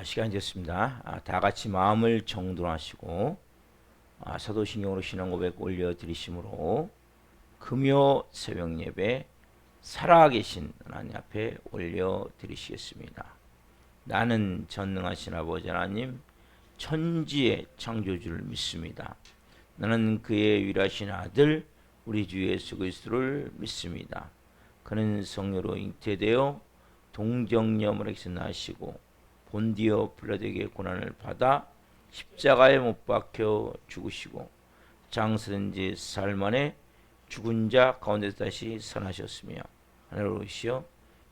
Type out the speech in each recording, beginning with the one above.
시간이 됐습니다. 다 같이 마음을 정돈하시고 사도신경으로 신앙 고백 올려드리심으로 금요 새벽 예배 살아계신 하나님 앞에 올려드리시겠습니다. 나는 전능하신 아버지 하나님 천지의 창조주를 믿습니다. 나는 그의 유일하신 아들 우리 주 예수 그리스도를 믿습니다. 그는 성령으로 잉태되어 동정녀물에게서 나시고 본디오 빌라도에게 고난을 받아 십자가에 못 박혀 죽으시고 장사된 지 사흘 만에 죽은 자 가운데서 다시 살아나셨으며 하늘로 오시어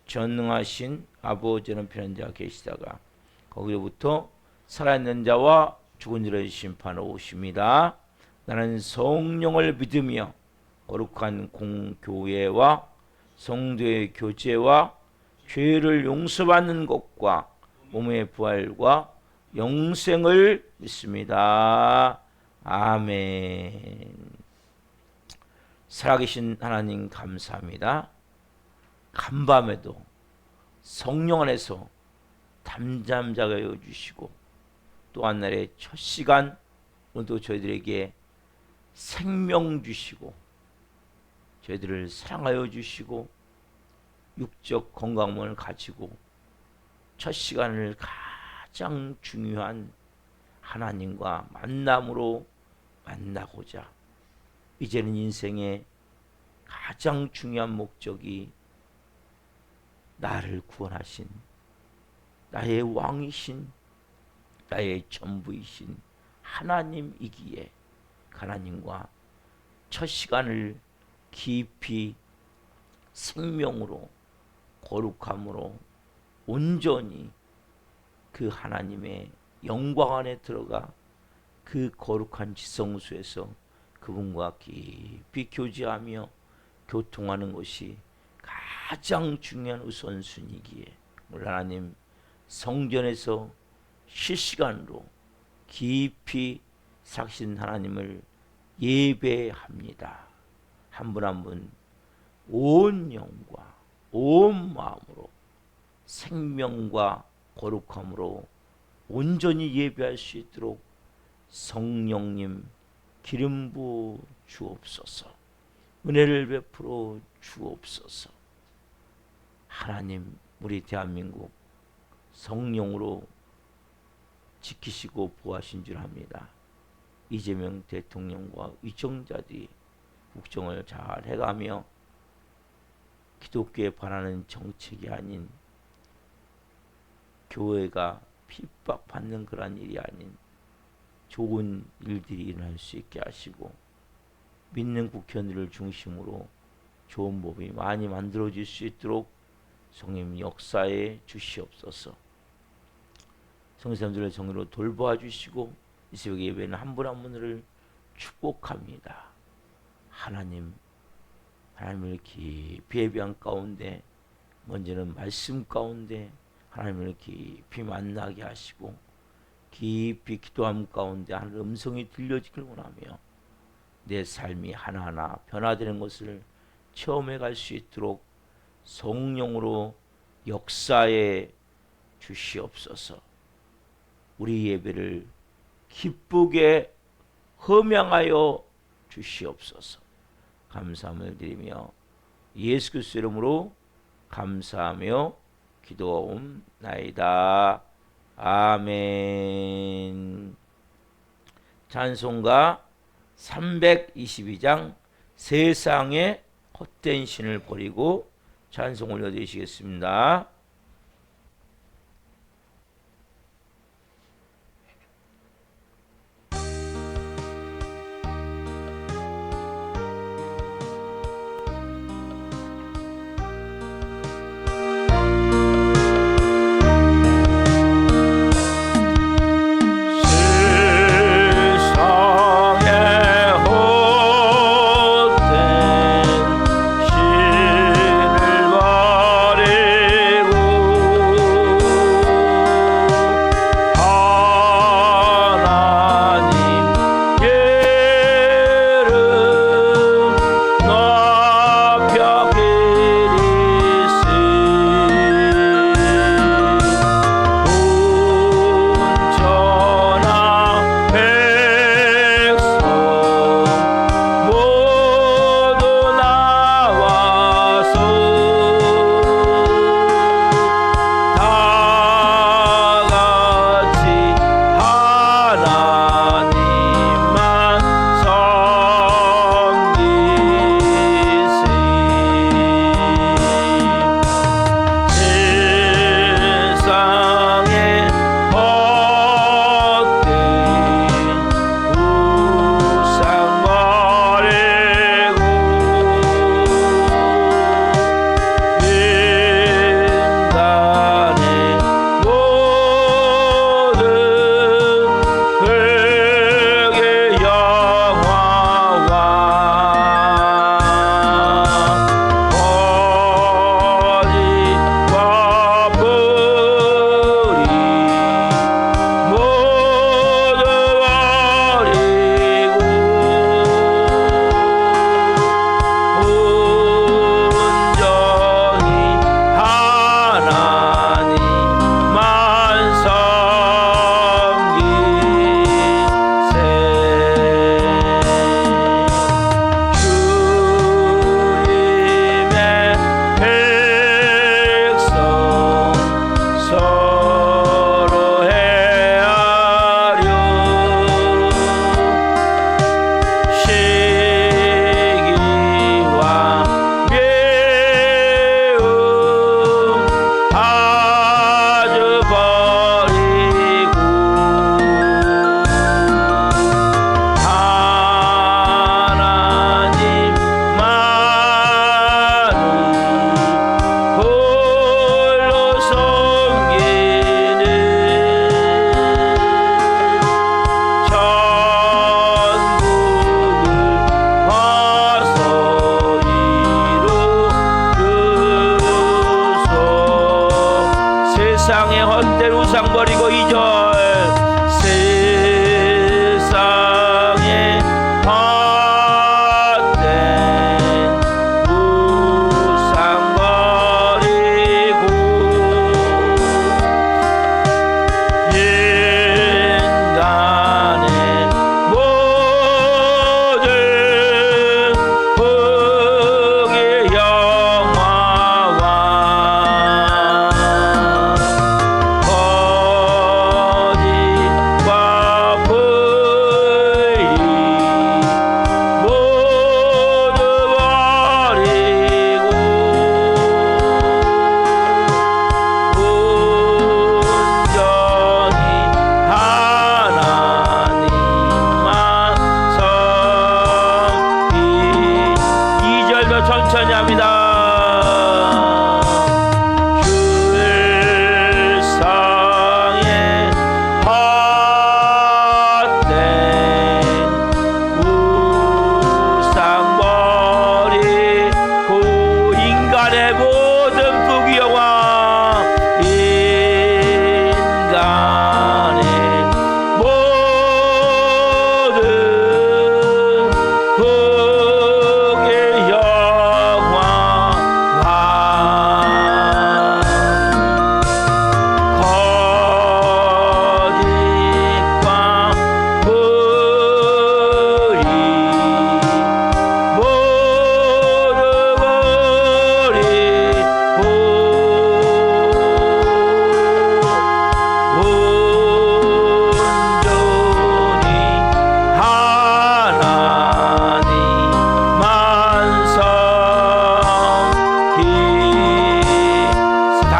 전능하신 아버지는 편한 자 계시다가 거기로부터 살아있는 자와 죽은 자를 심판하러 오십니다. 나는 성령을 믿으며 거룩한 공교회와 성도의 교제와 죄를 용서받는 것과 몸의 부활과 영생을 믿습니다. 아멘. 살아계신 하나님 감사합니다. 간밤에도 성령 안에서 잠잠자게 해주시고 또 한 날의 첫 시간 오늘도 저희들에게 생명 주시고 저희들을 사랑하여 주시고 육적 건강을 가지고 첫 시간을 가장 중요한 하나님과 만남으로 만나고자 이제는 인생의 가장 중요한 목적이 나를 구원하신 나의 왕이신 나의 전부이신 하나님이기에 하나님과 첫 시간을 깊이 생명으로 거룩함으로 온전히 그 하나님의 영광 안에 들어가 그 거룩한 지성소에서 그분과 깊이 교제하며 교통하는 것이 가장 중요한 우선순위기에 오늘 하나님 성전에서 실시간으로 깊이 사신 하나님을 예배합니다. 한 분 한 분 온 영과 온 마음으로 생명과 거룩함으로 온전히 예배할 수 있도록 성령님 기름 부어 주옵소서. 은혜를 베풀어 주옵소서. 하나님 우리 대한민국 성령으로 지키시고 보호하신 줄 압니다. 이재명 대통령과 위정자들이 국정을 잘 해가며 기독교에 반하는 정책이 아닌 교회가 핍박받는 그런 일이 아닌 좋은 일들이 일어날 수 있게 하시고 믿는 국회의원들을 중심으로 좋은 법이 많이 만들어질 수 있도록 성령 역사에 주시옵소서. 성도님들을 정의로 돌보아 주시고 이 새벽 예배는 한 분 한 분을 축복합니다. 하나님을 깊이 예배한 가운데 먼저는 말씀 가운데 하나님을 깊이 만나게 하시고 깊이 기도함 가운데 하늘 음성이 들려지길 원하며 내 삶이 하나하나 변화되는 것을 체험해 갈 수 있도록 성령으로 역사해 주시옵소서. 우리 예배를 기쁘게 흠양하여 주시옵소서. 감사함을 드리며 예수 그리스도 이름으로 감사하며 기도하옵나이다. 아멘. 찬송가 322장 세상의 헛된 신을 버리고 찬송 올려드리시겠습니다. 신을 버리고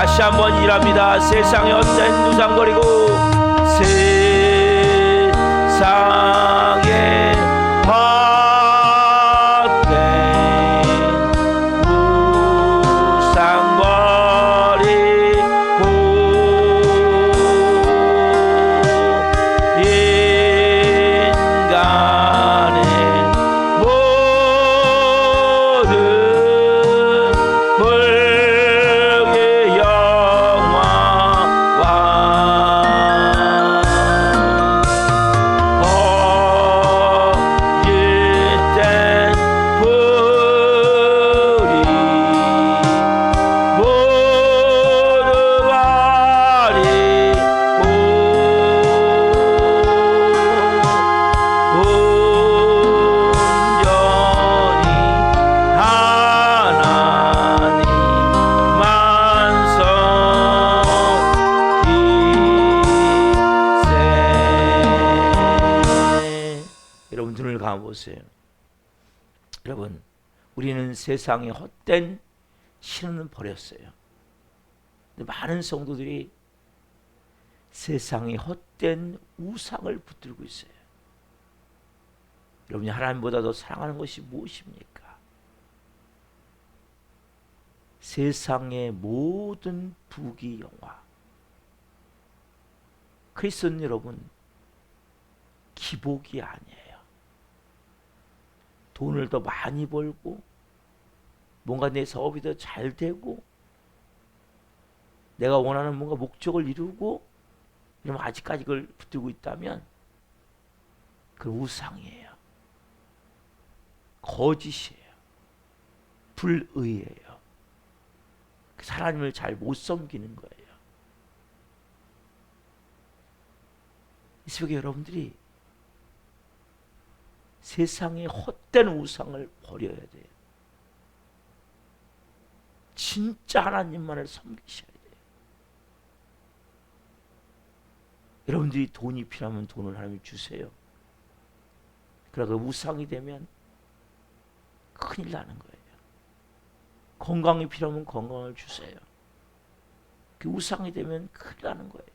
다시 한번 일합니다. 세상의 헛된 우상 버리고 세상의 헛된 우상 버리고 인간의 모든 불의 영화와 거짓된 불이 모두 버리고 온전히 하나님만 섬기세. 여러분 눈을 감아보세요. 여러분 우리는 세상의 헛된 신은 버렸어요. 근데 많은 성도들이 세상의 헛된 우상을 붙들고 있어요. 여러분이 하나님보다 더 사랑하는 것이 무엇입니까? 세상의 모든 부귀영화. 그리스도는 여러분 기복이 아니에요. 돈을 더 많이 벌고 뭔가 내 사업이 더 잘 되고 내가 원하는 뭔가 목적을 이루고 이러면 아직까지 그걸 붙들고 있다면 그건 우상이에요. 거짓이에요. 불의예요. 하나님을 잘 못 섬기는 거예요. 이 속에 여러분들이 세상의 헛된 우상을 버려야 돼요. 진짜 하나님만을 섬기셔야 돼요. 여러분들이 돈이 필요하면 돈을 하나님 주세요. 그러다가 우상이 되면 큰일 나는 거예요. 건강이 필요하면 건강을 주세요. 그 우상이 되면 큰일 나는 거예요.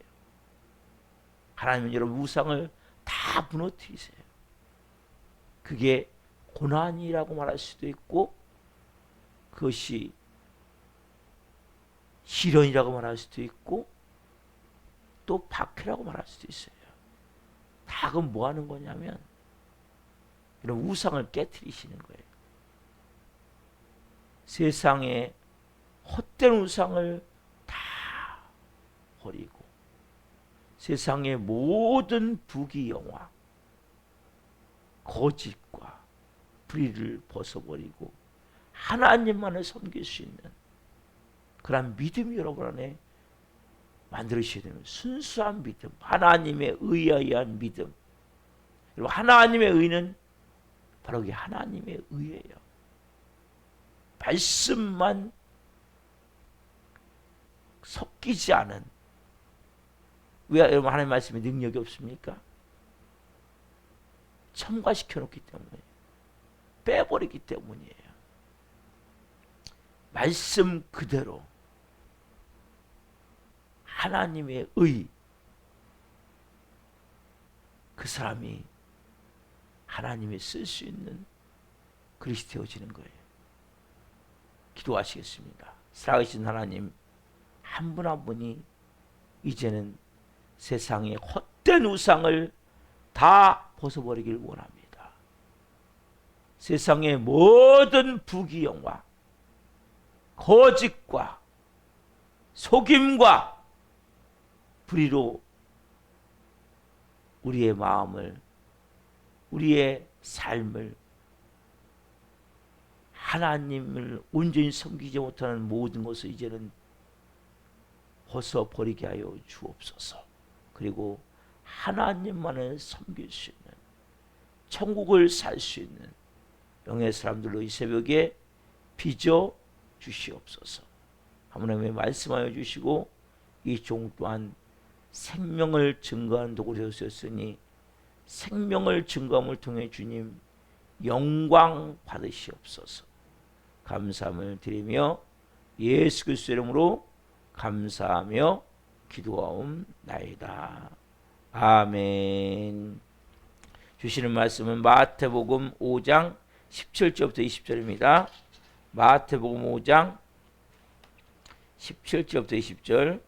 하나님은 여러분 우상을 다 무너뜨리세요. 그게 고난이라고 말할 수도 있고 그것이 시련이라고 말할 수도 있고 또 박해라고 말할 수도 있어요. 다 그건 뭐 하는 거냐면 이런 우상을 깨트리시는 거예요. 세상에 헛된 우상을 다 버리고 세상의 모든 부귀영화 거짓과 불의를 벗어버리고 하나님만을 섬길 수 있는 그런 믿음이 여러분 안에 만들어주셔야 되는 순수한 믿음, 하나님의 의에 의한 믿음. 여러분 하나님의 의는 바로 그게 하나님의 의예요. 말씀만 섞이지 않은. 왜 여러분 하나님 말씀에 능력이 없습니까? 첨가시켜 놓기 때문에 빼버리기 때문이에요. 말씀 그대로 하나님의 의, 그 사람이 하나님이 쓸 수 있는 그릇이 되어지는 거예요. 기도하시겠습니다. 살아계신 하나님, 한 분 한 분이 이제는 세상의 헛된 우상을 다 벗어버리길 원합니다. 세상의 모든 부귀영화, 거짓과 속임과 불의로 우리의 마음을, 우리의 삶을 하나님을 온전히 섬기지 못하는 모든 것을 이제는 벗어버리게 하여 주옵소서. 그리고 하나님만을 섬길 수 있는, 천국을 살 수 있는 영의 사람들로 이 새벽에 빚어 주시옵소서. 하나님의 말씀하여 주시고 이 종 또한 생명을 증거하는 도구로 되었으니 생명을 증거함을 통해 주님 영광 받으시옵소서. 감사함을 드리며 예수 그리스도 이름으로 감사하며 기도하옵나이다. 아멘. 주시는 말씀은 마태복음 5장 17절부터 20절입니다. 마태복음 5장 17절부터 20절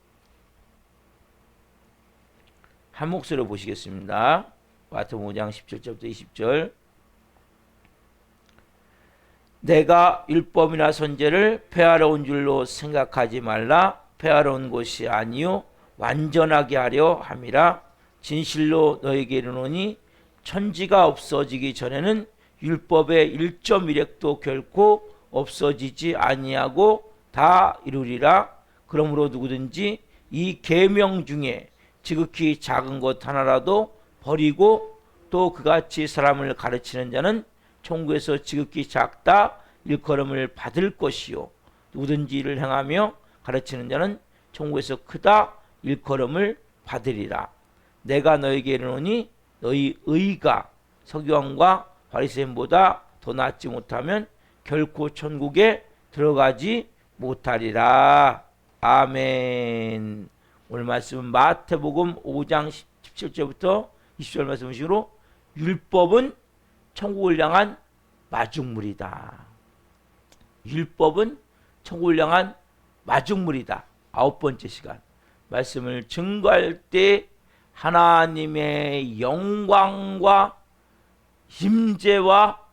한 목소리로 보시겠습니다. 마태복음 5장 17절부터 20절. 내가 율법이나 선제를 폐하러 온 줄로 생각하지 말라. 폐하러 온 것이 아니요 완전하게 하려 함이라. 진실로 너에게 이르노니 천지가 없어지기 전에는 율법의 1.1획도 결코 없어지지 아니하고 다 이루리라. 그러므로 누구든지 이 계명 중에 지극히 작은 것 하나라도 버리고 또 그같이 사람을 가르치는 자는 천국에서 지극히 작다 일컬음을 받을 것이요 누구든지 이를 행하며 가르치는 자는 천국에서 크다 일컬음을 받으리라. 내가 너에게 이르노니 너희 의가 서기관과 바리새인보다 더 낫지 못하면 결코 천국에 들어가지 못하리라. 아멘. 오늘 말씀은 마태복음 5장 17절부터 20절 말씀으로 율법은 천국을 향한 마중물이다. 율법은 천국을 향한 마중물이다. 9번째 시간 말씀을 증거할 때 하나님의 영광과 임재와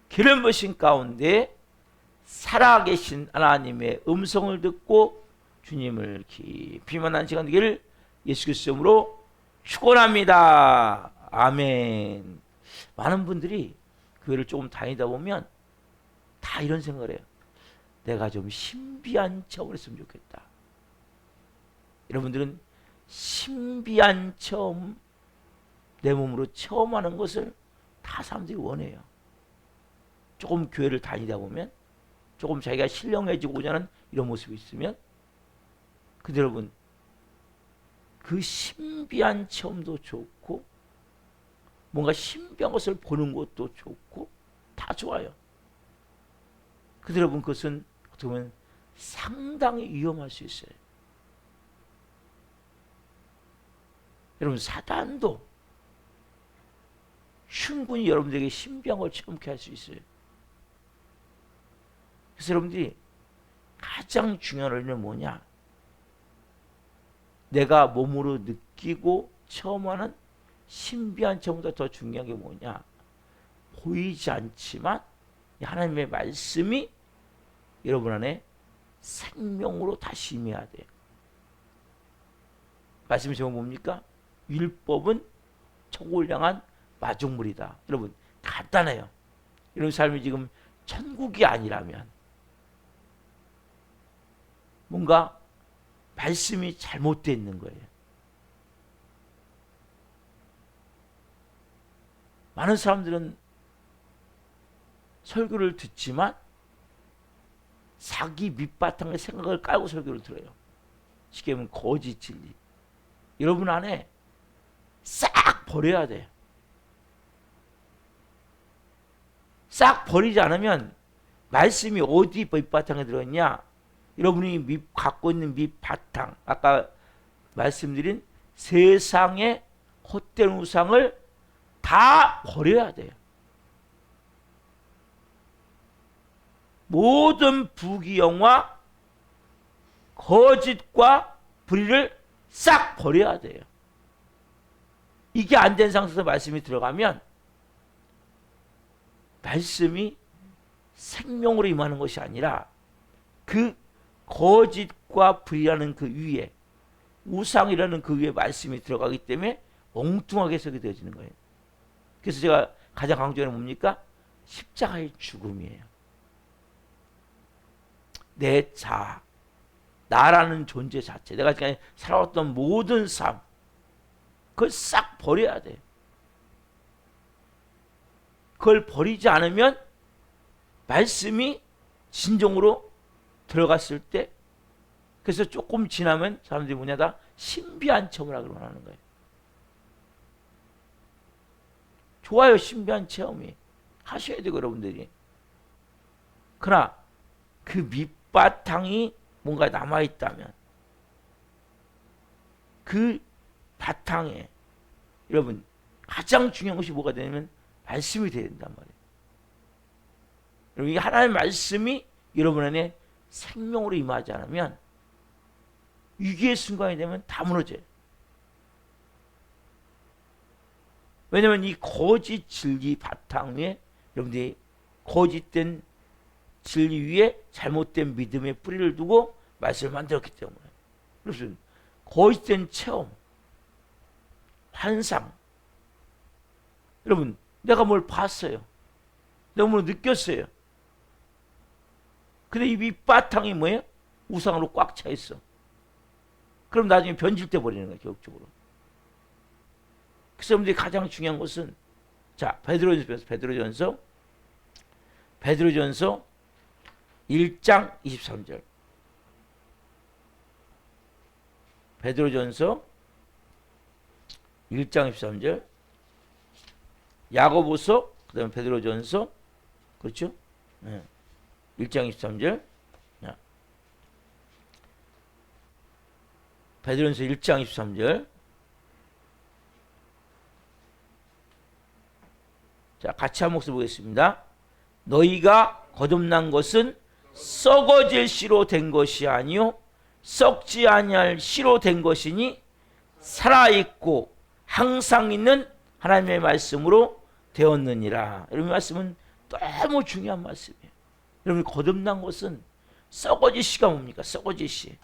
기름 부으심 가운데 살아계신 하나님의 음성을 듣고 주님을 깊이 만난 시간 되기를 예수 그리스도 이름으로 축원합니다. 아멘. 많은 분들이 교회를 조금 다니다 보면 다 이런 생각을 해요. 내가 좀 신비한 체험을 했으면 좋겠다. 여러분들은 신비한 체험, 내 몸으로 체험하는 것을 다 사람들이 원해요. 조금 교회를 다니다 보면 조금 자기가 신령해지고자 하는 이런 모습이 있으면 근데 여러분 그 신비한 체험도 좋고 뭔가 신비한 것을 보는 것도 좋고 다 좋아요. 근데 여러분 그것은 어떻게 보면 상당히 위험할 수 있어요. 여러분 사단도 충분히 여러분들에게 신비한 걸 체험케 할 수 있어요. 그래서 여러분들이 가장 중요한 원리는 뭐냐? 내가 몸으로 느끼고 체험하는 신비한 체험보다 더 중요한 게 뭐냐? 보이지 않지만 하나님의 말씀이 여러분 안에 생명으로 다시 임해야 돼요. 말씀이 제목 뭡니까? 율법은 천국을 향한 마중물이다. 여러분 간단해요. 이런 삶이 지금 천국이 아니라면 뭔가 말씀이 잘못되어 있는 거예요. 많은 사람들은 설교를 듣지만 자기 밑바탕에 생각을 깔고 설교를 들어요. 쉽게 말하면 거짓 진리. 여러분 안에 싹 버려야 돼요. 싹 버리지 않으면 말씀이 어디 밑바탕에 들어있냐? 여러분이 갖고 있는 밑바탕, 아까 말씀드린 세상의 헛된 우상을 다 버려야 돼요. 모든 부귀영화, 거짓과 불의를 싹 버려야 돼요. 이게 안 된 상태에서 말씀이 들어가면 말씀이 생명으로 임하는 것이 아니라 그 거짓과 불의라는 그 위에 우상이라는 그 위에 말씀이 들어가기 때문에 엉뚱하게 해석이 되어지는 거예요. 그래서 제가 가장 강조하는 뭡니까? 십자가의 죽음이에요. 내 자아, 나라는 존재 자체, 내가 지금 살아왔던 모든 삶, 그걸 싹 버려야 돼. 그걸 버리지 않으면 말씀이 진정으로 들어갔을 때, 그래서 조금 지나면 사람들이 뭐냐, 다 신비한 체험을 하기로 하는 거예요. 좋아요, 신비한 체험이. 하셔야 되고, 여러분들이. 그러나 그 밑바탕이 뭔가 남아있다면, 그 바탕에 여러분 가장 중요한 것이 뭐가 되냐면 말씀이 돼야 된단 말이에요. 여러분 이 하나님의 말씀이 여러분 안에 생명으로 임하지 않으면 위기의 순간이 되면 다 무너져요. 왜냐하면 이 거짓 진리 바탕 위에 여러분들이 거짓된 진리 위에 잘못된 믿음의 뿌리를 두고 말씀을 만들었기 때문에 그래서 거짓된 체험, 환상 여러분 내가 뭘 봤어요. 내가 뭘 느꼈어요. 근데 이 밑바탕이 뭐예요? 우상으로 꽉 차 있어. 그럼 나중에 변질돼 버리는 거예요. 결국적으로. 그래서 여러분들이 가장 중요한 것은 자 베드로전서 1장 23절 베드로전서 1장 23절 야고보서 그 다음에 베드로전서 그렇죠? 네. 1장 23절 베드로전서 1장 23절 자 같이 한 목소리 보겠습니다. 너희가 거듭난 것은 썩어질 씨로 된 것이 아니요 썩지 아니할 씨로 된 것이니 살아있고 항상 있는 하나님의 말씀으로 되었느니라. 여러분 말씀은 너무 중요한 말씀이에요. 여러분 거듭난 것은 썩어질 씨가 뭡니까? 썩어질 씨.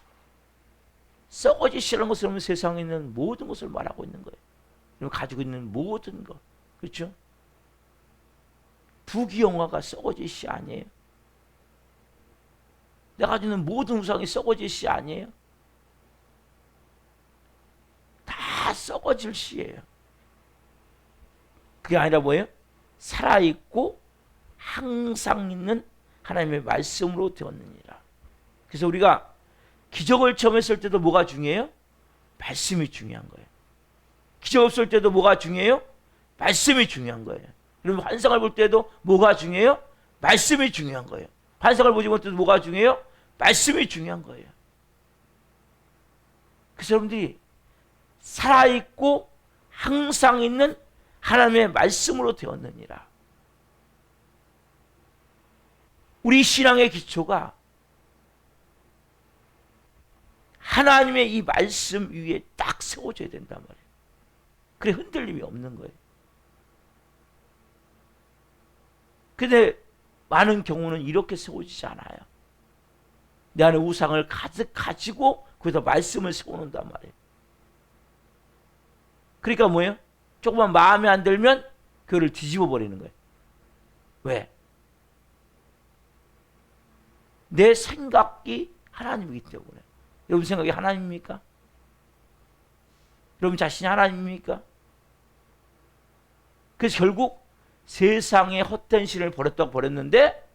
썩어질 씨라는 것은 세상에 있는 모든 것을 말하고 있는 거예요. 여러분 가지고 있는 모든 것. 그렇죠? 부귀영화가 썩어질 씨 아니에요. 내가 가지고 있는 모든 우상이 썩어질 씨 아니에요. 다 썩어질 씨예요. 그게 아니라 뭐예요? 살아있고 항상 있는 하나님의 말씀으로 되었느니라. 그래서 우리가 기적을 처음 했을 때도 뭐가 중요해요? 말씀이 중요한 거예요. 기적 없을 때도 뭐가 중요해요? 말씀이 중요한 거예요. 여러분 환상을 볼 때도 뭐가 중요해요? 말씀이 중요한 거예요. 환상을 보지 못해도 뭐가 중요해요? 말씀이 중요한 거예요. 그래서 여러분들이 살아있고 항상 있는 하나님의 말씀으로 되었느니라. 우리 신앙의 기초가 하나님의 이 말씀 위에 딱 세워져야 된단 말이에요. 그래 흔들림이 없는 거예요. 근데 많은 경우는 이렇게 세워지지 않아요. 내 안에 우상을 가득 가지고 거기서 말씀을 세워놓는단 말이에요. 그러니까 뭐예요? 조금만 마음에 안 들면 그거를 뒤집어 버리는 거예요. 왜? 내 생각이 하나님이기 때문에. 여러분 생각이 하나님입니까? 여러분 자신이 하나님입니까? 그래서 결국 세상에 헛된 신을 버렸다고 버렸는데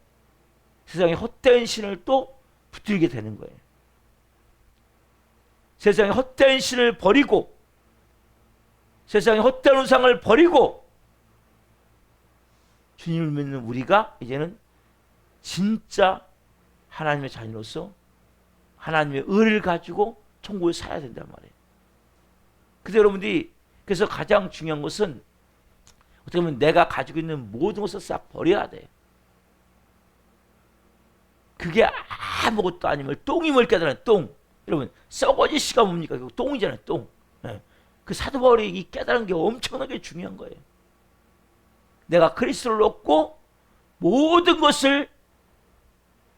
세상에 헛된 신을 또 붙들게 되는 거예요. 세상에 헛된 신을 버리고 세상에 헛된 우상을 버리고 주님을 믿는 우리가 이제는 진짜 하나님의 자녀로서 하나님의 의를 가지고 천국을 살아야 된단 말이에요. 그래서 여러분들이 그래서 가장 중요한 것은 어떻게 보면 내가 가지고 있는 모든 것을 싹 버려야 돼요. 그게 아무것도 아니면 똥임을 깨달은 똥. 여러분 썩어질 씨가 뭡니까? 그 똥이잖아요. 똥. 네. 그 사도 바울이 이 깨달은 게 엄청나게 중요한 거예요. 내가 그리스도를 얻고 모든 것을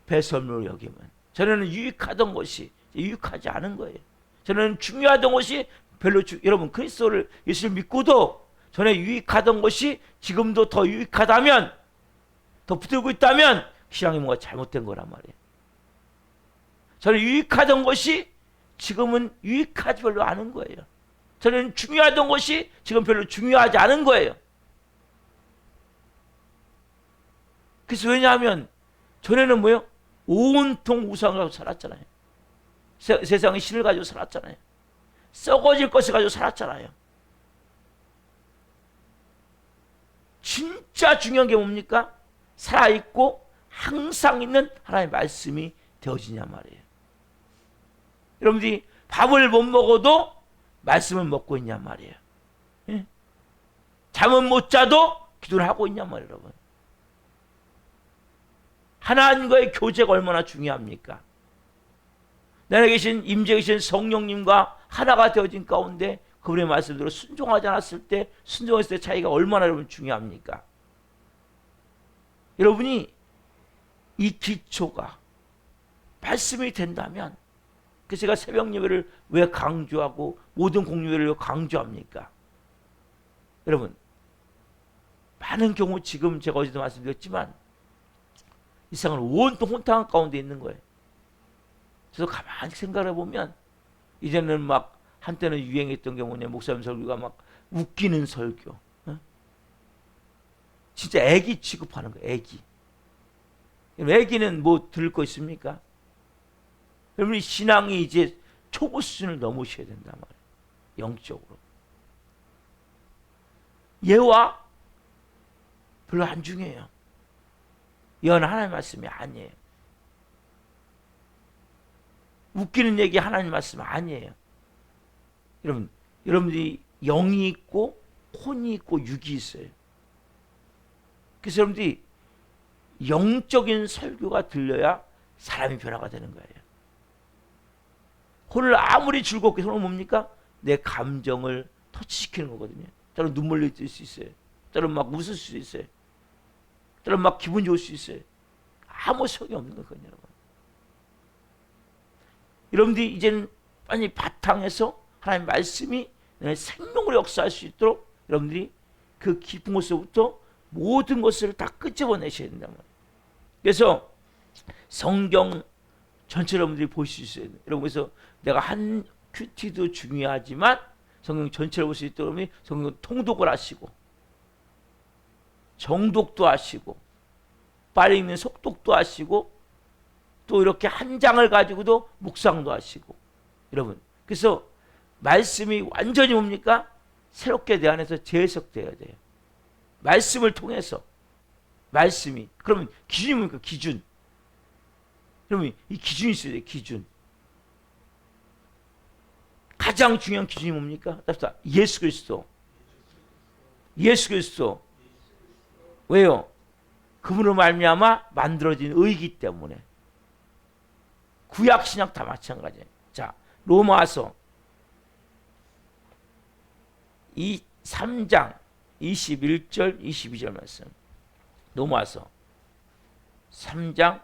배설물로 여기면 저는 유익하던 것이 유익하지 않은 거예요. 저는 중요하던 것이 별로 여러분 그리스도를 예수를 믿고도 전에 유익하던 것이 지금도 더 유익하다면 더 붙들고 있다면 신앙이 뭔가 잘못된 거란 말이에요. 저는 유익하던 것이 지금은 유익하지 별로 않은 거예요. 저는 중요하던 것이 지금 별로 중요하지 않은 거예요. 그래서 왜냐하면 전에는 뭐예요? 온통 우상을 가지고 살았잖아요. 세상의 신을 가지고 살았잖아요. 썩어질 것을 가지고 살았잖아요. 진짜 중요한 게 뭡니까? 살아있고 항상 있는 하나님의 말씀이 되어지냐 말이에요. 여러분들이 밥을 못 먹어도 말씀을 먹고 있냔 말이에요. 예? 잠은 못 자도 기도를 하고 있냔 말이에요, 여러분. 하나님과의 교제가 얼마나 중요합니까? 내 안에 계신 임재에 계신 성령님과 하나가 되어진 가운데 그분의 말씀대로 순종하지 않았을 때, 순종했을 때 차이가 얼마나 여러분 중요합니까? 여러분이 이 기초가 말씀이 된다면, 그래서 제가 새벽 예배를 왜 강조하고 모든 공유회를 왜 강조합니까? 여러분, 많은 경우 지금 제가 어제도 말씀드렸지만 이 세상은 온통 혼탁한 가운데 있는 거예요. 그래서 가만히 생각해 보면 이제는 막 한때는 유행했던 게 뭐냐, 목사님 설교가 막 웃기는 설교, 어? 진짜 애기 취급하는 거예요. 애기. 애기는 뭐 들을 거 있습니까? 여러분이 신앙이 이제 초보 수준을 넘으셔야 된단 말이에요. 영적으로. 예와 별로 안 중요해요. 예는 하나님 말씀이 아니에요. 웃기는 얘기 하나님 말씀 아니에요. 여러분, 여러분들이 영이 있고 혼이 있고 육이 있어요. 그래서 여러분들이 영적인 설교가 들려야 사람이 변화가 되는 거예요. 혼을 아무리 즐겁게 하면 뭡니까? 내 감정을 터치시키는 거거든요. 때로는 눈물 흘릴 수 있어요. 때로는 막 웃을 수 있어요. 때로는 막 기분 좋을 수 있어요. 아무 소용이 없는 거거든요, 여러분. 여러분들이 이제는 빨리 바탕에서 하나님 말씀이 생명으로 역사할 수 있도록 여러분들이 그 깊은 곳에서부터 모든 것을 다 끄집어내셔야 된단 말이에요. 그래서 성경 전체 여러분들이 보실 수 있어요. 여러분, 그래서 내가 한 큐티도 중요하지만 성경 전체를 볼 수 있도록 그러면 성경 통독을 하시고 정독도 하시고 빨리 읽는 속독도 하시고 또 이렇게 한 장을 가지고도 묵상도 하시고, 여러분, 그래서 말씀이 완전히 뭡니까? 새롭게 내 안에서 재해석되어야 돼요. 말씀을 통해서. 말씀이. 그러면 기준이 뭡니까? 기준. 그러면 이 기준이 있어야 돼요. 기준. 가장 중요한 기준이 뭡니까? 답사. 예수 그리스도. 예수 그리스도. 왜요? 그분으로 말미암아 만들어진 의이기 때문에. 구약 신약 다 마찬가지예요. 자, 로마서 3장 21절 22절 말씀. 로마서 3장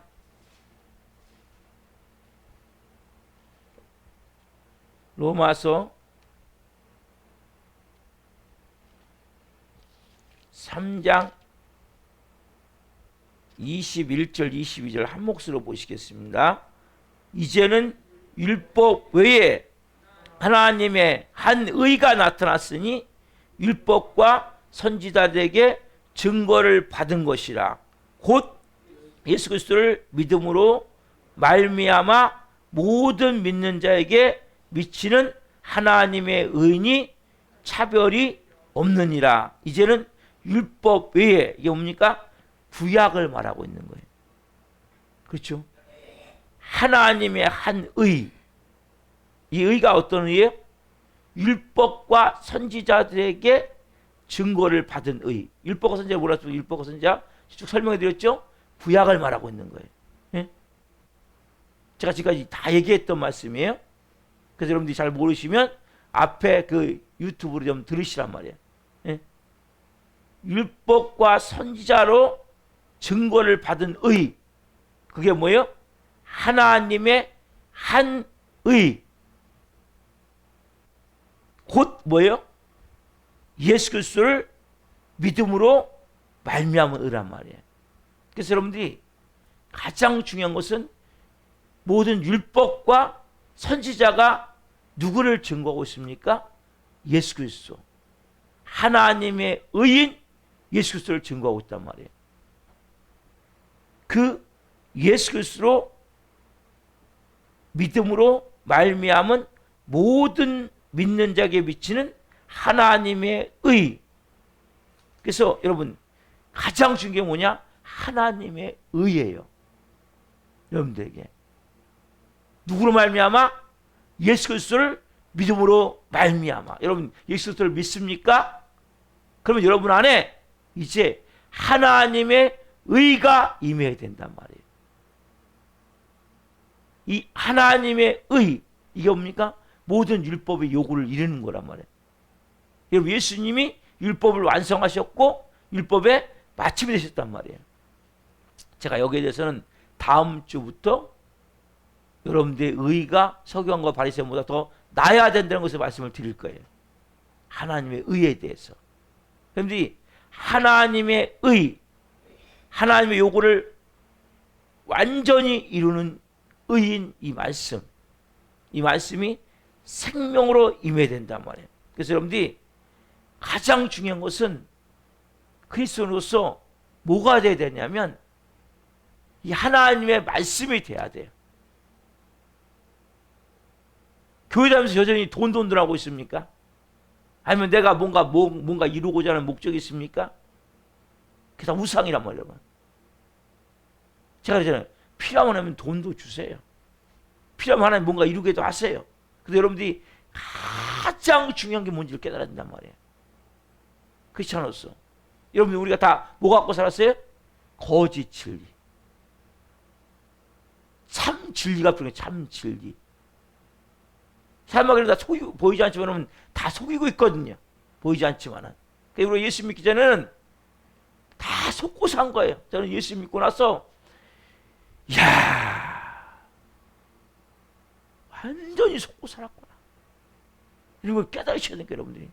21절 22절 한 몫으로 보시겠습니다. 이제는 율법 외에 하나님의 한 의가 나타났으니 율법과 선지자들에게 증거를 받은 것이라. 곧 예수 그리스도를 믿음으로 말미암아 모든 믿는 자에게 미치는 하나님의 의인이 차별이 없느니라. 이제는 율법 외에, 이게 뭡니까? 구약을 말하고 있는 거예요. 그렇죠? 하나님의 한 의. 이 의가 어떤 의예요? 율법과 선지자들에게 증거를 받은 의. 율법과 선지자 뭐라고? 율법과 선지자 쭉 설명해 드렸죠? 구약을 말하고 있는 거예요. 예? 제가 지금까지 다 얘기했던 말씀이에요. 그래서 여러분들이 잘 모르시면 앞에 그 유튜브로 좀 들으시란 말이에요. 예? 율법과 선지자로 증거를 받은 의. 그게 뭐예요? 하나님의 한 의. 곧 뭐예요? 예수 그리스도를 믿음으로 말미암은 의란 말이에요. 그래서 여러분들이 가장 중요한 것은 모든 율법과 선지자가 누구를 증거하고 있습니까? 예수 그리스도. 하나님의 의인 예수 그리스도를 증거하고 있단 말이에요. 그 예수 그리스도로 믿음으로 말미암은 모든 믿는 자에게 미치는 하나님의 의. 그래서 여러분 가장 중요한 게 뭐냐? 하나님의 의예요. 여러분들에게 누구로 말미암아? 예수 그리스도를 믿음으로 말미암아. 여러분 예수 그리스도를 믿습니까? 그러면 여러분 안에 이제 하나님의 의가 임해야 된단 말이에요. 이 하나님의 의, 이게 뭡니까? 모든 율법의 요구를 이루는 거란 말이에요. 여러분 예수님이 율법을 완성하셨고 율법의 마침이 되셨단 말이에요. 제가 여기에 대해서는 다음 주부터 여러분들의 의가 서기관과 바리새인보다 더 나아야 된다는 것을 말씀을 드릴 거예요. 하나님의 의에 대해서. 여러분들이 하나님의 의, 하나님의 요구를 완전히 이루는 의인 이 말씀, 이 말씀이 생명으로 임해야 된단 말이에요. 그래서 여러분들이 가장 중요한 것은 그리스도인으로서 뭐가 돼야 되냐면 이 하나님의 말씀이 돼야 돼요. 교회 다니면서 여전히 돈 하고 있습니까? 아니면 내가 뭔가 이루고자 하는 목적이 있습니까? 그게 다 우상이란 말이에요. 제가 그러잖아요. 필요하면 하면 돈도 주세요. 필요하면 하나님 뭔가 이루게도 하세요. 근데 여러분들이 가장 중요한 게 뭔지를 깨달아야 된단 말이에요. 크리스찬으로서. 여러분들 우리가 다 뭐 갖고 살았어요? 거짓 진리. 참 진리가 필요해요. 참 진리. 사람마다 다 보이지 않지만은 다 속이고 있거든요. 보이지 않지만은. 그러니까 우리가 예수 믿기 전에는 다 속고 산 거예요. 저는 예수 믿고 나서 이야 완전히 속고 살았구나. 이런 걸 깨달으셔야 되니까 여러분들이.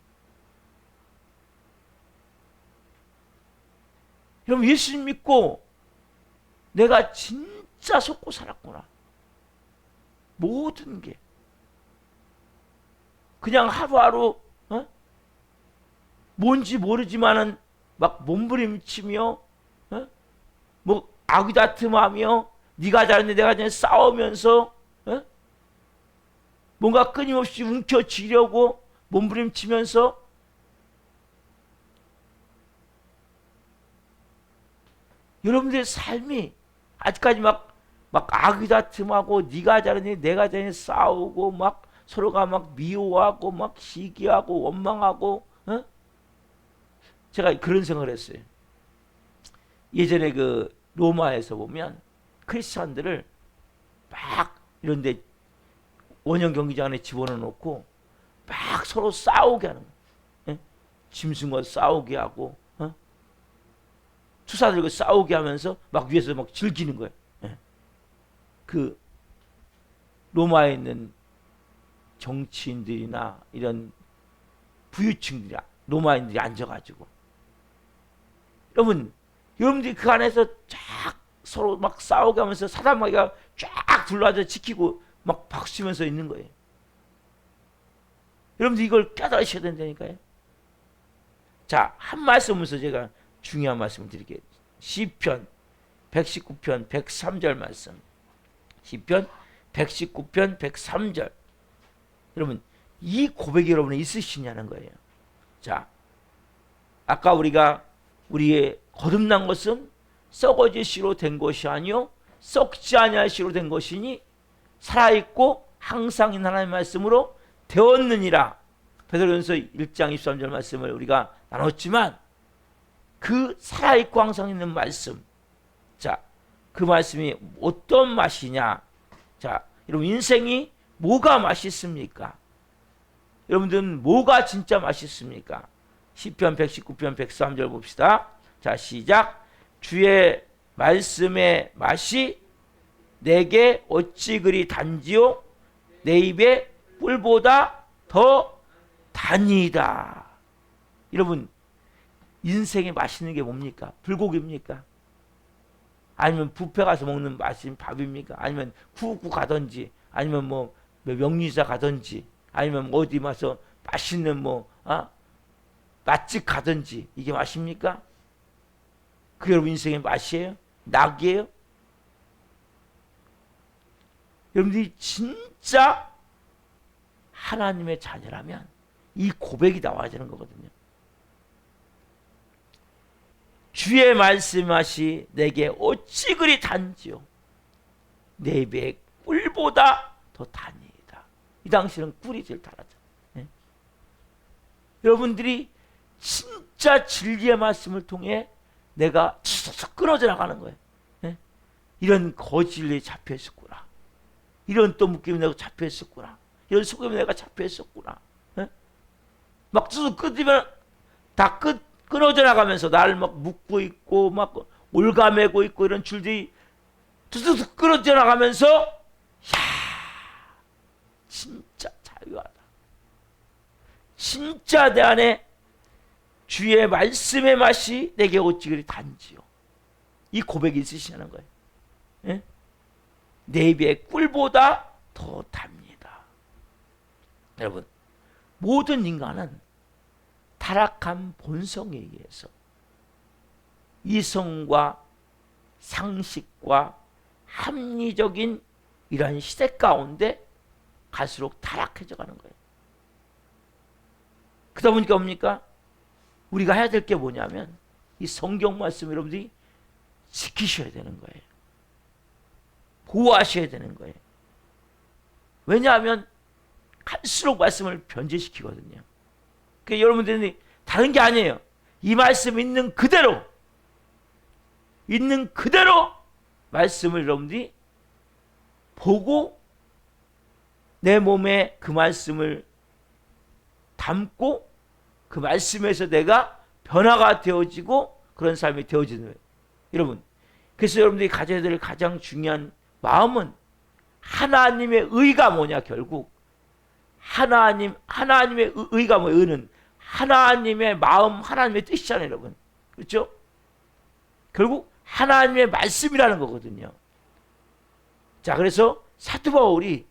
여러분 예수 믿고 내가 진짜 속고 살았구나. 모든 게 그냥 하루하루 뭔지 모르지만은 막 몸부림치며 뭐 아귀다툼하며 네가 잘했네 내가 잘했네 싸우면서 뭔가 끊임없이 움켜쥐려고 몸부림치면서 여러분들의 삶이 아직까지 막 아귀다툼하고 네가 잘했네 내가 잘했네 싸우고 막 서로가 막 미워하고 막 시기하고 원망하고 제가 그런 생각을 했어요. 예전에 그 로마에서 보면 크리스찬들을 막 이런데 원형 경기장 안에 집어넣어 놓고 막 서로 싸우게 하는 거예요. 짐승과 싸우게 하고 투사 들고 싸우게 하면서 막 위에서 막 즐기는 거예요. 그 로마에 있는 정치인들이나 이런 부유층들이 로마인들이 앉아가지고 여러분들이 그 안에서 쫙 서로 막 싸우게 하면서 사단마귀가 쫙 둘러앉아 지키고 막 박수치면서 있는 거예요. 여러분들 이걸 깨달으셔야 된다니까요. 자, 한 말씀에서 제가 중요한 말씀을 드릴게요. 시편 119편 103절 말씀. 시편 119편 103절. 여러분 이 고백이 여러분에 있으시냐는 거예요. 자, 아까 우리가 우리의 거듭난 것은 썩어질 씨로 된 것이 아니요 썩지 아니할 씨로 된 것이니 살아있고 항상 있는 하나님의 말씀으로 되었느니라. 베드로전서 1장 23절 말씀을 우리가 나눴지만 그 살아있고 항상 있는 말씀, 자, 그 말씀이 어떤 맛이냐. 자, 여러분 인생이 뭐가 맛있습니까? 여러분들은 뭐가 진짜 맛있습니까? 시편 119편 103절 봅시다. 자, 시작. 주의 말씀의 맛이 내게 어찌 그리 단지요 내 입에 꿀보다 더 단이다. 여러분 인생에 맛있는 게 뭡니까? 불고기입니까? 아니면 뷔페 가서 먹는 맛있는 밥입니까? 아니면 후구 가든지 아니면 뭐 명리사 가든지 아니면 어디 가서 맛있는 맛집 가든지 이게 맛입니까? 그게 여러분 인생의 맛이에요? 낙이에요? 여러분들이 진짜 하나님의 자녀라면 이 고백이 나와야 되는 거거든요. 주의 말씀하시 내게 어찌 그리 단지요 내 입에 꿀보다 더 단이다. 이 당시는 꿀이 제일 달았죠. 예? 여러분들이 진짜 진리의 말씀을 통해 내가 쑥 끊어져 나가는 거예요. 예? 이런 거짓에 잡혀 있었구나. 이런 또 묶임에 내가 잡혀 있었구나. 이런 속임에 내가 잡혀 있었구나. 예? 막 쑥 끊으면 다 끊어져 나가면서 나를 막 묶고 있고 막 올가매고 있고 이런 줄들이 툭툭 끊어져 나가면서 야, 진짜 자유하다. 진짜 내 안에 주의 말씀의 맛이 내게 어찌 단지요. 이 고백이 있으시냐는 거예요. 예? 내 입의 꿀보다 더 답니다. 여러분, 모든 인간은 타락한 본성에 의해서 이성과 상식과 합리적인 이러한 시대 가운데 갈수록 타락해져 가는 거예요. 그러다 보니까 뭡니까? 우리가 해야 될 게 뭐냐면 이 성경 말씀 여러분들이 지키셔야 되는 거예요. 보호하셔야 되는 거예요. 왜냐하면 갈수록 말씀을 변제시키거든요. 그러니까 여러분들이 다른 게 아니에요. 이 말씀 있는 그대로 말씀을 여러분들이 보고 내 몸에 그 말씀을 담고 그 말씀에서 내가 변화가 되어지고 그런 삶이 되어지는 거예요. 여러분, 그래서 여러분들이 가져야 될 가장 중요한 마음은 하나님의 의가 뭐냐. 결국 하나님의 의가 뭐예요? 의는 하나님의 마음, 하나님의 뜻이잖아요, 여러분. 그렇죠? 결국 하나님의 말씀이라는 거거든요. 자, 그래서 사도 바울이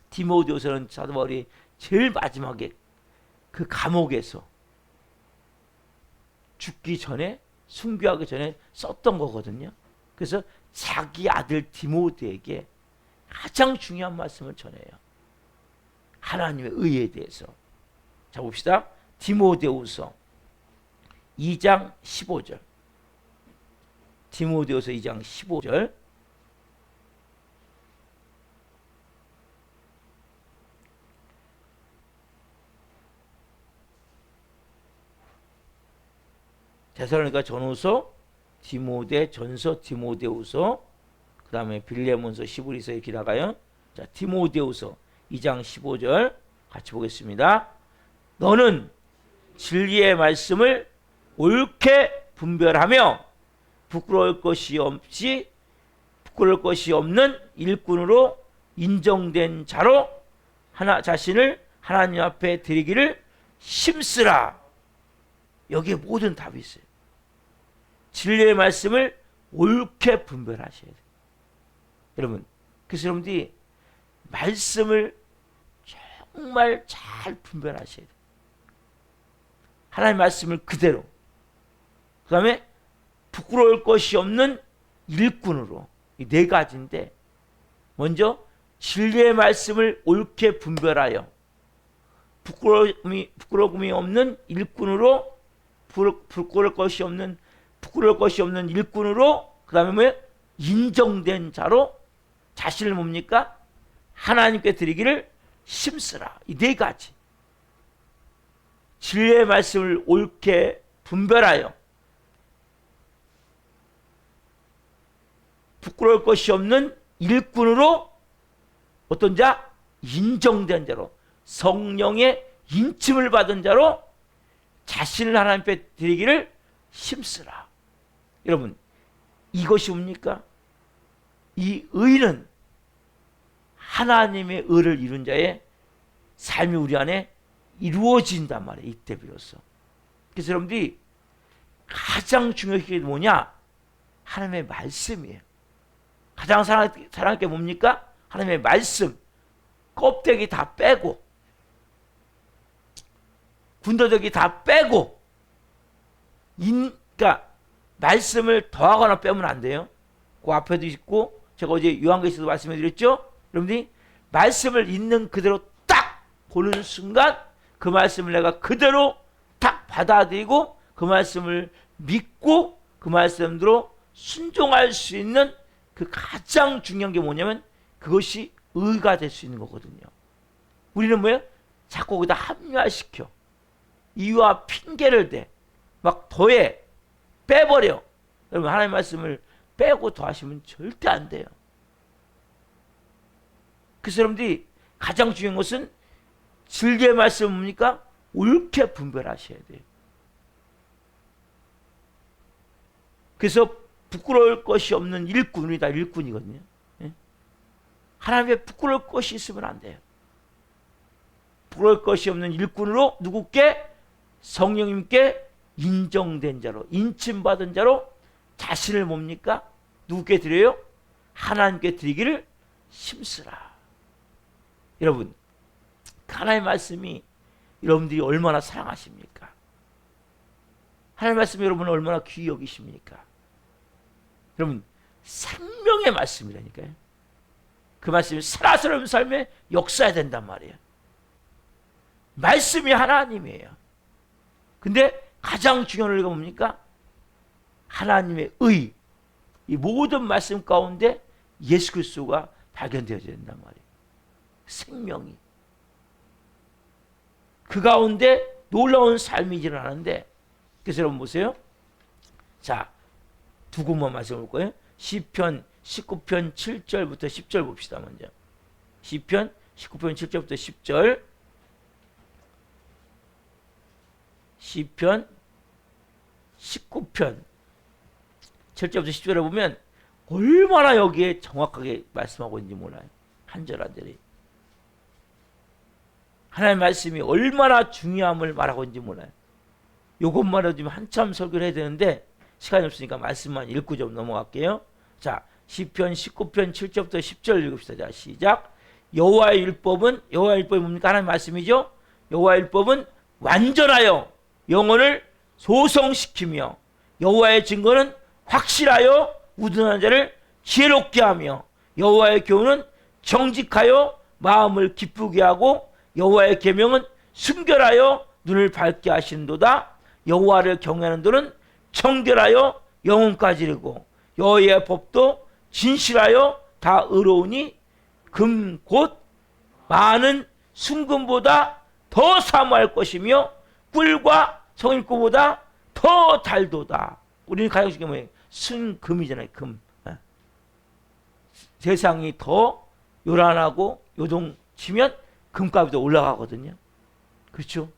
디모데후서는 사도 바울이 제일 마지막에 그 감옥에서 죽기 전에 순교하기 전에 썼던 거거든요. 그래서 자기 아들 디모데에게 가장 중요한 말씀을 전해요. 하나님의 의에 대해서. 자, 봅시다. 디모데후서 2장 15절. 디모데후서 2장 15절. 데살로니가 전후서, 디모데 전서, 디모데후서, 그 다음에 빌레몬서, 시브리서 이렇게 나가요. 자, 디모데후서 2장 15절 같이 보겠습니다. 너는 진리의 말씀을 옳게 분별하며 부끄러울 것이 없는 일꾼으로 인정된 자로 자신을 하나님 앞에 드리기를 힘쓰라. 여기에 모든 답이 있어요. 진리의 말씀을 옳게 분별하셔야 돼요. 여러분, 그래서 여러분들이 말씀을 정말 잘 분별하셔야 돼요. 하나님의 말씀을 그대로. 그 다음에 부끄러울 것이 없는 일꾼으로. 이 네 가지인데, 먼저 진리의 말씀을 옳게 분별하여 부끄러움이 없는 일꾼으로, 부끄러울 것이 없는 일꾼으로, 그 다음에 뭐예요? 인정된 자로 자신을 뭡니까? 하나님께 드리기를 힘쓰라. 이 네 가지. 진리의 말씀을 옳게 분별하여 부끄러울 것이 없는 일꾼으로, 어떤 자? 인정된 자로, 성령의 인침을 받은 자로 자신을 하나님께 드리기를 힘쓰라. 여러분, 이것이 뭡니까? 이 의는 하나님의 의를 이룬 자의 삶이 우리 안에 이루어진단 말이에요. 이때 비로소. 그래서 여러분들이 가장 중요한 게 뭐냐? 하나님의 말씀이에요. 가장 사랑할 게 뭡니까? 하나님의 말씀. 껍데기 다 빼고, 군더더기 다 빼고, 그러니까 말씀을 더하거나 빼면 안 돼요. 그 앞에도 있고, 제가 어제 요한계시도 말씀해 드렸죠? 여러분들이 말씀을 있는 그대로 딱 보는 순간 그 말씀을 내가 그대로 딱 받아들이고 그 말씀을 믿고 그 말씀대로 순종할 수 있는 그 가장 중요한 게 뭐냐면 그것이 의가 될 수 있는 거거든요. 우리는 뭐예요? 자꾸 거기다 합리화시켜. 이유와 핑계를 대. 막 더해. 빼버려. 여러분, 하나님의 말씀을 빼고 더하시면 절대 안 돼요. 그래서 여러분들이 가장 중요한 것은 진리의 말씀은 뭡니까? 옳게 분별하셔야 돼요. 그래서 부끄러울 것이 없는 일꾼이 다 일꾼이거든요. 예? 하나님의 부끄러울 것이 있으면 안 돼요. 부끄러울 것이 없는 일꾼으로 누구께? 성령님께 인정된 자로, 인침받은 자로 자신을 뭡니까? 누구께 드려요? 하나님께 드리기를 힘쓰라. 여러분, 하나님의 말씀이 여러분들이 얼마나 사랑하십니까? 하나님의 말씀이 여러분을 얼마나 귀히 여기십니까? 여러분, 생명의 말씀이라니까요. 그 말씀이 살아서는 삶에 역사해야 된단 말이에요. 말씀이 하나님이에요. 근데 가장 중요한 의가 뭡니까? 하나님의 의. 이 모든 말씀 가운데 예수 그리스도가 발견되어야 된단 말이에요. 생명이. 그 가운데 놀라운 삶이 일어나는데, 그래서 여러분 보세요. 자, 두 곳만 말씀을 볼 거예요. 시편 19편 7절부터 10절 봅시다. 먼저 시편 19편 7절부터 10절. 시편 19편 7절부터 10절에 보면 얼마나 여기에 정확하게 말씀하고 있는지 몰라요. 한 절 한 절이 하나님의 말씀이 얼마나 중요함을 말하고 있는지 몰라요. 요것만 해도 한참 설교를 해야 되는데 시간이 없으니까 말씀만 읽고 좀 넘어갈게요. 자, 시편 19편 7절부터 10절 읽읍시다. 자, 시작. 여호와의 율법이 뭡니까? 하나님의 말씀이죠. 여호와의 율법은 완전하여 영혼을 소성시키며 여호와의 증거는 확실하여 우둔한 자를 지혜롭게 하며 여호와의 교훈은 정직하여 마음을 기쁘게 하고 여호와의 계명은 순결하여 눈을 밝게 하시는도다. 여호와를 경외하는 도는 청결하여 영혼까지 이르고 여호와의 법도 진실하여 다 의로우니 금 곧 많은 순금보다 더 사모할 것이며 꿀과 성일고보다 더 달도다. 우리는 가정식이 뭐예요? 순금이잖아요. 금. 세상이 더 요란하고 요동치면 금값이 더 올라가거든요. 그렇죠?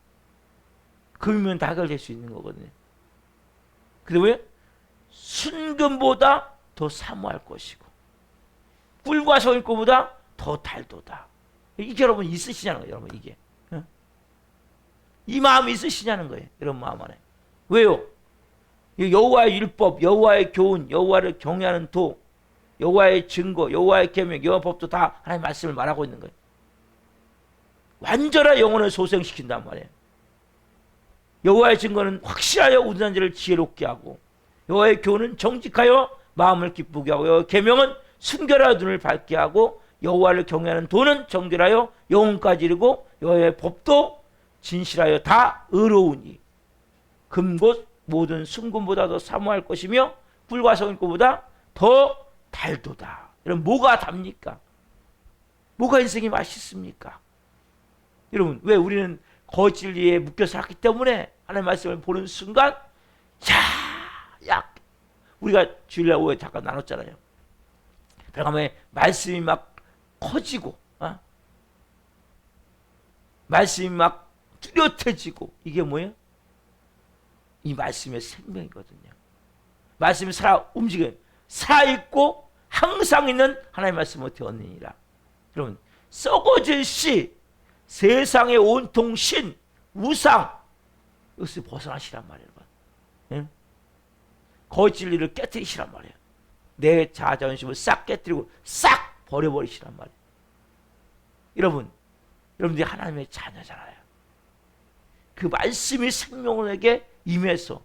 금이면 다 해결될 수 있는 거거든요. 근데 왜? 순금보다 더 사모할 것이고 꿀과 성일고보다 더 달도다. 이게 여러분 있으시냐는 거예요. 여러분 이게. 이 마음이 있으시냐는 거예요. 이런 마음 안에. 왜요? 여호와의 율법, 여호와의 교훈, 여호와를 경외하는 도, 여호와의 증거, 여호와의 계명, 여호와의 법도 다 하나님의 말씀을 말하고 있는 거예요. 완전한 영혼을 소생시킨단 말이에요. 여호와의 증거는 확실하여 우둔한 자를 지혜롭게 하고 여호와의 교훈은 정직하여 마음을 기쁘게 하고 여호와의 계명은 순결하여 눈을 밝게 하고 여호와를 경외하는 도는 정결하여 영혼까지 이르고 여호와의 법도 진실하여 다 의로우니 금곧 모든 순금보다 더 사모할 것이며 꿀과 성일고보다 더 달도다. 여러분 뭐가 답니까? 뭐가 인생이 맛있습니까? 여러분 왜 우리는 거짓 진리에 묶여 살았기 때문에 하나님의 말씀을 보는 순간 야 우리가 주일날 오후에 잠깐 나눴잖아요. 그러면 말씀이 막 커지고 말씀이 막 뚜렷해지고 이게 뭐예요? 이 말씀의 생명이거든요. 말씀이 살아 움직여요. 살아있고 항상 있는 하나님의 말씀을 어떻게 얻느니라. 여러분 썩어질 씨 세상의 온통 신 우상 여기서 벗어나시란 말이에요. 예? 거짓 진리를 깨뜨리시란 말이에요. 내 자존심을 싹 깨뜨리고 싹 버려버리시란 말이에요. 여러분들이 하나님의 자녀잖아요. 그 말씀이 생명에게 임해서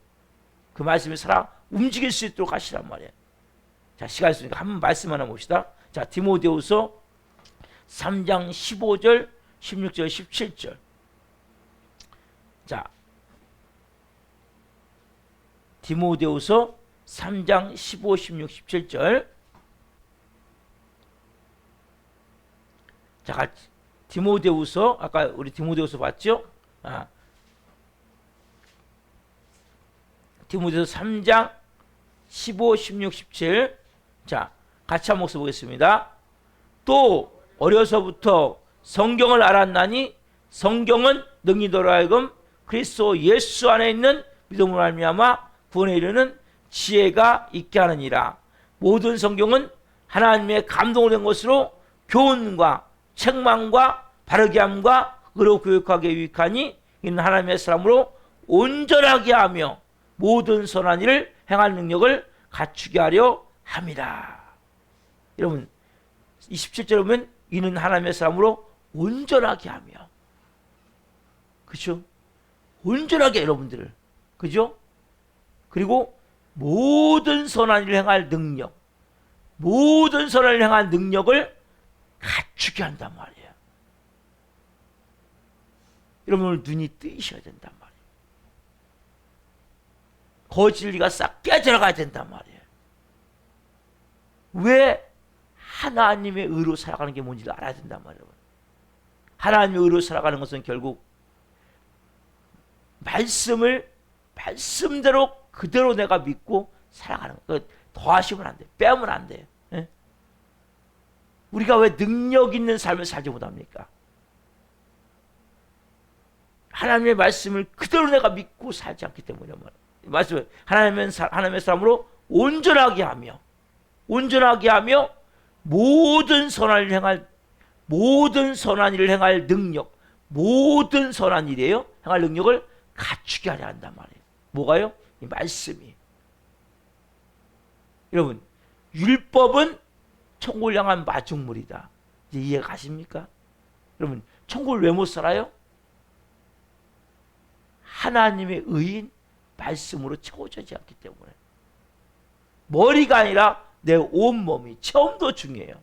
그 말씀이 살아 움직일 수 있도록 하시란 말이에요. 자, 시간 있으니까 한 말씀 하나 봅시다. 자, 디모데후서 3장 15절, 16절, 17절. 자, 디모데후서 3장 15, 16, 17절. 자, 같이 디모데후서, 아까 우리 디모데후서 봤죠? 디모데후서 3장 15, 16, 17. 자, 같이 한번 써보겠습니다. 또 어려서부터 성경을 알았나니 성경은 능히도로 하여금 그리스도 예수 안에 있는 믿음으로 말미암아 구원에 이르는 지혜가 있게 하느니라. 모든 성경은 하나님의 감동을 된 것으로 교훈과 책망과 바르게 함과 의로 교육하게 유익하니 이는 하나님의 사람으로 온전하게 하며 모든 선한 일을 행할 능력을 갖추게 하려 함이라. 여러분 27절에 보면 이는 하나님의 사람으로 온전하게 하며, 그렇죠? 온전하게 여러분들을, 그죠? 그리고 모든 선한 일을 행할 능력, 모든 선한 일을 행할 능력을 갖추게 한단 말이에요. 여러분 오늘 눈이 뜨이셔야 된단 말이에요. 거짓리가 싹 깨져나가야 된단 말이에요. 왜? 하나님의 의로 살아가는 게 뭔지를 알아야 된단 말이에요. 하나님의 의로 살아가는 것은 결국 말씀대로 그대로 내가 믿고 살아가는 거. 더하시면 안 돼. 빼면 안 돼요. 예? 우리가 왜 능력 있는 삶을 살지 못합니까? 하나님의 말씀을 그대로 내가 믿고 살지 않기 때문에 말씀을 하나님의 사람으로 온전하게 하며 모든 선한 일을 행할 능력, 모든 선한 일이에요. 행할 능력을 갖추게 하려 한단 말이에요. 뭐가요? 이 말씀이. 여러분, 율법은 천국을 향한 마중물이다. 이제 이해가 가십니까? 여러분, 천국을 왜 못 살아요? 하나님의 의인 말씀으로 채워지지 않기 때문에. 머리가 아니라 내 온몸이, 체험도 중요해요.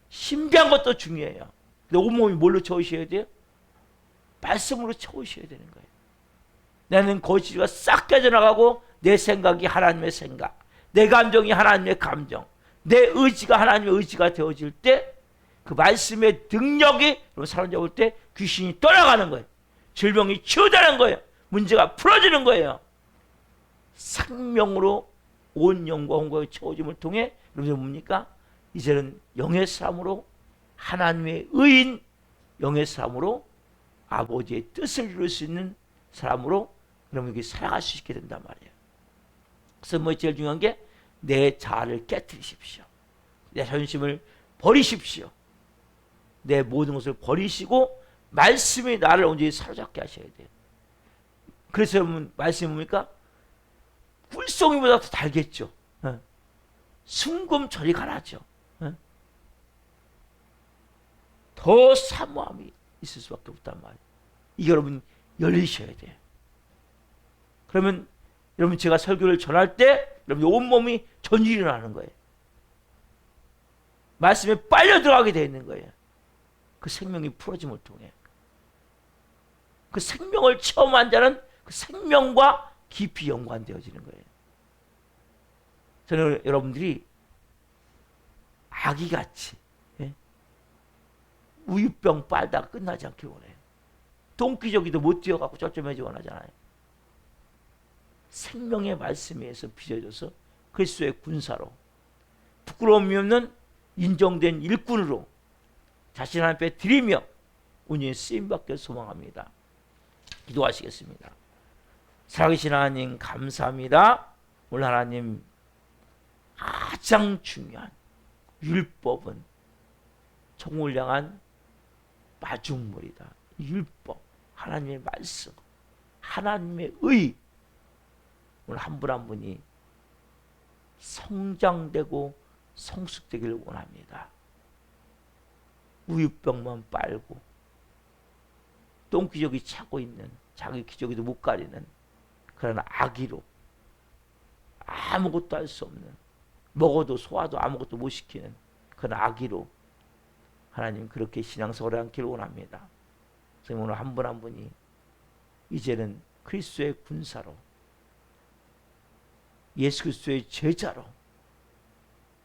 신비한 것도 중요해요. 내 온몸이 뭘로 채우셔야 돼요? 말씀으로 채우셔야 되는 거예요. 나는 거짓과 싹 깨져나가고 내 생각이 하나님의 생각, 내 감정이 하나님의 감정, 내 의지가 하나님의 의지가 되어질 때 그 말씀의 능력이 사로잡을 때 귀신이 떠나가는 거예요. 질병이 치유되는 거예요. 문제가 풀어지는 거예요. 생명으로 온 영과 혼과의 채워짐을 통해 여러분 뭡니까? 이제는 영의 사람으로 하나님의 의인, 영의 사람으로 아버지의 뜻을 이룰 수 있는 사람으로 여러분에게 살아갈 수 있게 된단 말이에요. 그래서 뭐 제일 중요한 게 내 자아를 깨뜨리십시오. 내 자존심을 버리십시오. 내 모든 것을 버리시고 말씀이 나를 온전히 사로잡게 하셔야 돼요. 그래서 여러분 말씀이 뭡니까? 꿀송이보다 더 달겠죠. 순금 저리 가라죠. 더 사모함이 있을 수밖에 없단 말이에요. 이게 여러분 열리셔야 돼요. 그러면 여러분 제가 설교를 전할 때 여러분 온몸이 전율이 일어나는 거예요. 말씀에 빨려 들어가게 되어 있는 거예요. 그 생명이 풀어짐을 통해. 그 생명을 체험한 자는 그 생명과 깊이 연관되어지는 거예요. 저는 여러분들이 아기같이 우유병 빨다가 끝나지 않길 원해요. 똥기저귀도 못 뛰어가고 쩌쩌매지 원하잖아요. 생명의 말씀에 의해서 빚어져서 그리스도의 군사로 부끄러움이 없는 인정된 일꾼으로 자신 앞에 드리며 온전히 쓰임받길 소망합니다. 기도하시겠습니다. 살아계신 하나님 감사합니다. 오늘 하나님 가장 중요한 율법은 천국을 향한 마중물이다. 율법, 하나님의 말씀, 하나님의 의. 오늘 한 분 한 분이 성장되고 성숙되기를 원합니다. 우유병만 빨고 똥기저귀 차고 있는, 자기 기저귀도 못 가리는 그런 아기로, 아무것도 할 수 없는, 먹어도 소화도 아무것도 못 시키는 그런 아기로 하나님 그렇게 신앙생활을 하기를 원합니다. 그래서 오늘 한 분 한 분이 이제는 그리스도의 군사로, 예수 그리스도의 제자로,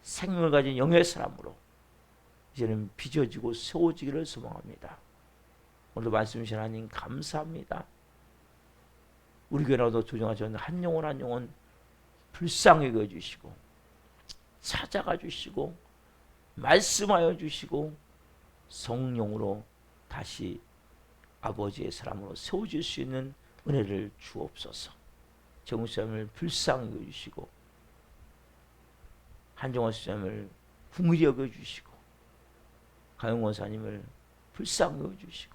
생명을 가진 영의 사람으로 이제는 빚어지고 세워지기를 소망합니다. 오늘도 말씀 주신 하나님 감사합니다. 우리 교회라도 조정하셔서 한 영혼 한 영혼 불쌍히 여겨주시고 찾아가 주시고 말씀하여 주시고 성령으로 다시 아버지의 사람으로 세워질 수 있는 은혜를 주옵소서. 정수님을 불쌍히 여겨주시고 한정원 수장을 긍휼히 여겨주시고 가영 권사님을 불쌍히 여겨주시고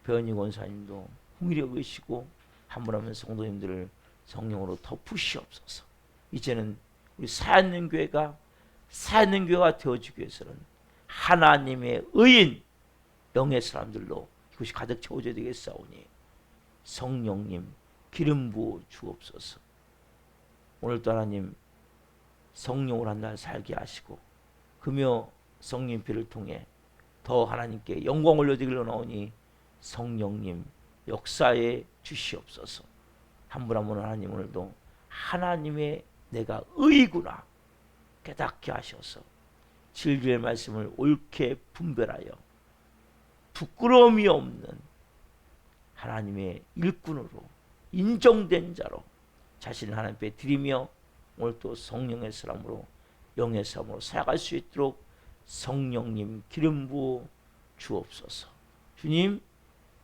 배은희 권사님도 긍휼히 여기시고 한 분 한 분 성도님들을 성령으로 덮으시옵소서. 이제는 우리 사는 교회가 사는 교회가 되어지기 위해서는 하나님의 의인 영의 사람들로 이것이 가득 채워져야 되겠사오니 성령님 기름 부어 주옵소서. 오늘도 하나님 성령으로 한 날 살게 하시고 금요 성령 피를 통해 더 하나님께 영광 올려드리려 나오니 성령님 역사에 주시옵소서. 한 분 한 분 하나님 오늘도 하나님의 내가 의구나 깨닫게 하셔서 진리의 말씀을 옳게 분별하여 부끄러움이 없는 하나님의 일꾼으로 인정된 자로 자신을 하나님께 드리며 오늘 또 성령의 사람으로 영의 사람으로 살아갈 수 있도록 성령님 기름 부어 주옵소서. 주님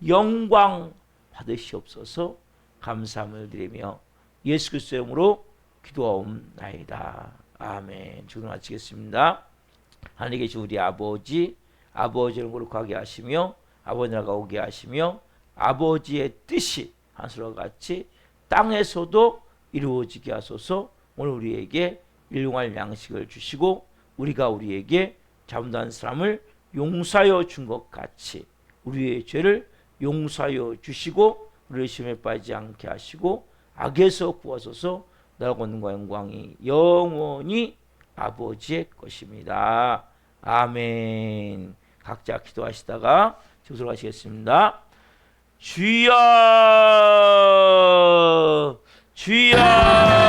영광 받으시옵소서. 감사함을 드리며 예수 그리스도의 이름으로 기도하옵나이다. 아멘. 주를 마치겠습니다. 하늘에 계신 우리 아버지, 아버지를 거룩하게 하시며 아버지 나라가 오게 하시며 아버지의 뜻이 하늘과 같이 땅에서도 이루어지게 하소서. 오늘 우리에게 일용할 양식을 주시고 우리가 우리에게 잘못한 사람을 용서하여 준 것 같이 우리의 죄를 용서하여 주시고 우리를 시험에 빠지지 않게 하시고 악에서 구하소서. 나라와 권능과 영광이 영원히 아버지의 것입니다. 아멘. 각자 기도하시다가 증소를 하시겠습니다. 주여 주여